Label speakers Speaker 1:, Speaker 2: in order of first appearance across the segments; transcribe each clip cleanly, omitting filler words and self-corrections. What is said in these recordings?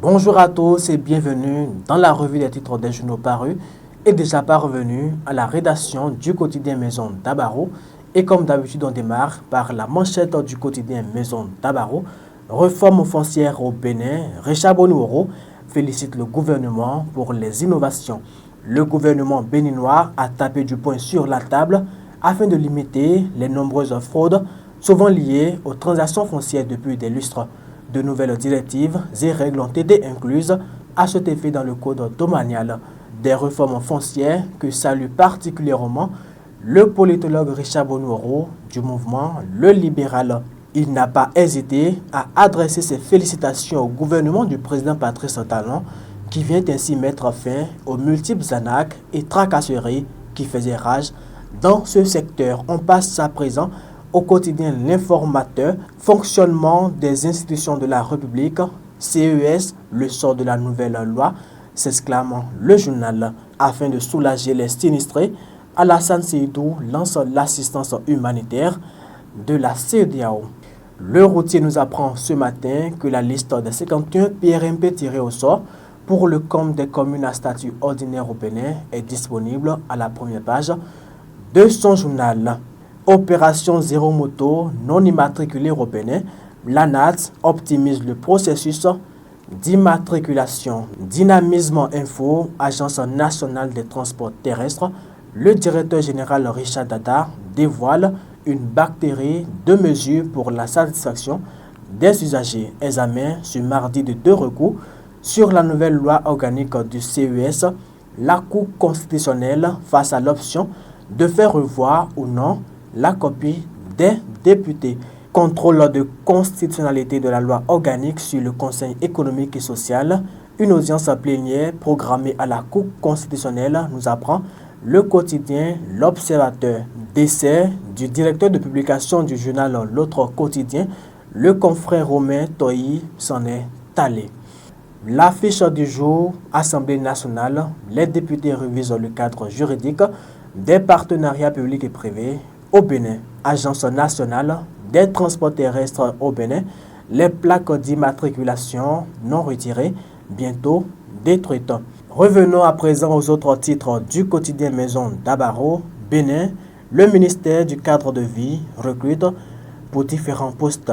Speaker 1: Bonjour à tous et bienvenue dans la revue des titres des journaux parus et déjà parvenus à la rédaction du quotidien Maison d'Abaro. Et comme d'habitude, on démarre par la manchette du quotidien Maison d'Abaro. Réforme foncière au Bénin, Richard Bonouoro félicite le gouvernement pour les innovations. Le gouvernement béninois a tapé du poing sur la table afin de limiter les nombreuses fraudes souvent liées aux transactions foncières depuis des lustres. De nouvelles directives et règles ont été incluses à cet effet dans le code domanial. Des réformes foncières que salue particulièrement le politologue Richard Bonouoro du mouvement Le Libéral. Il n'a pas hésité à adresser ses félicitations au gouvernement du président Patrice Talon qui vient ainsi mettre fin aux multiples arnaques et tracasseries qui faisaient rage dans ce secteur. On passe à présent au quotidien L'Informateur, fonctionnement des institutions de la République, CES, le sort de la nouvelle loi, s'exclame le journal. Afin de soulager les sinistrés, Alassane Seydou lance l'assistance humanitaire de la CEDEAO. Le routier nous apprend ce matin que la liste des 51 PRMP tirés au sort pour le compte des communes à statut ordinaire au Bénin est disponible à la première page de son journal. Opération Zéro Moto non immatriculée au Bénin, l'ANAT optimise le processus d'immatriculation. Dynamisme Info, Agence nationale des transports terrestres, le directeur général Richard Dada dévoile une bactérie de mesure pour la satisfaction des usagers. Examen ce mardi de 2 recours sur la nouvelle loi organique du CES, la Cour constitutionnelle face à l'option de faire revoir ou non la copie des députés. Contrôle de constitutionnalité de la loi organique sur le Conseil économique et social. Une audience plénière programmée à la Cour constitutionnelle, nous apprend le quotidien L'Observateur. Décès du directeur de publication du journal L'Autre Quotidien, le confrère Romain Toyi s'en est allé. L'affiche du jour, Assemblée nationale, les députés révisent le cadre juridique des partenariats publics et privés au Bénin. Agence nationale des transports terrestres au Bénin, les plaques d'immatriculation non retirées, bientôt détruites. Revenons à présent aux autres titres du quotidien Maison d'Abaro. Bénin, le ministère du cadre de vie recrute pour différents postes.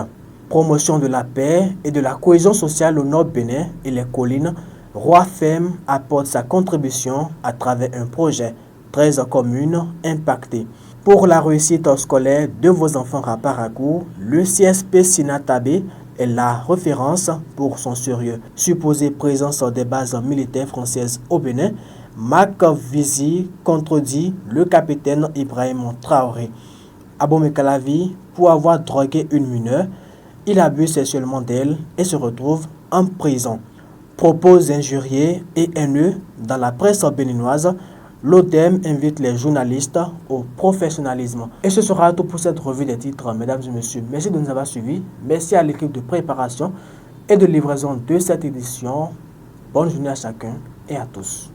Speaker 1: Promotion de la paix et de la cohésion sociale au nord Bénin et les collines. Roi Femme apporte sa contribution à travers un projet. 13 communes impactées. Pour la réussite scolaire de vos enfants à Parakou, le CSP Sinatabé est la référence pour son sérieux. Supposée présence des bases militaires françaises au Bénin, Mac Vizi contredit le capitaine Ibrahim Traoré. Abomey Calavi, pour avoir drogué une mineure, il abuse sexuellement d'elle et se retrouve en prison. Propos injuriés et haineux dans la presse béninoise, l'ODEM invite les journalistes au professionnalisme. Et ce sera tout pour cette revue des titres, mesdames et messieurs. Merci de nous avoir suivis. Merci à l'équipe de préparation et de livraison de cette édition. Bonne journée à chacun et à tous.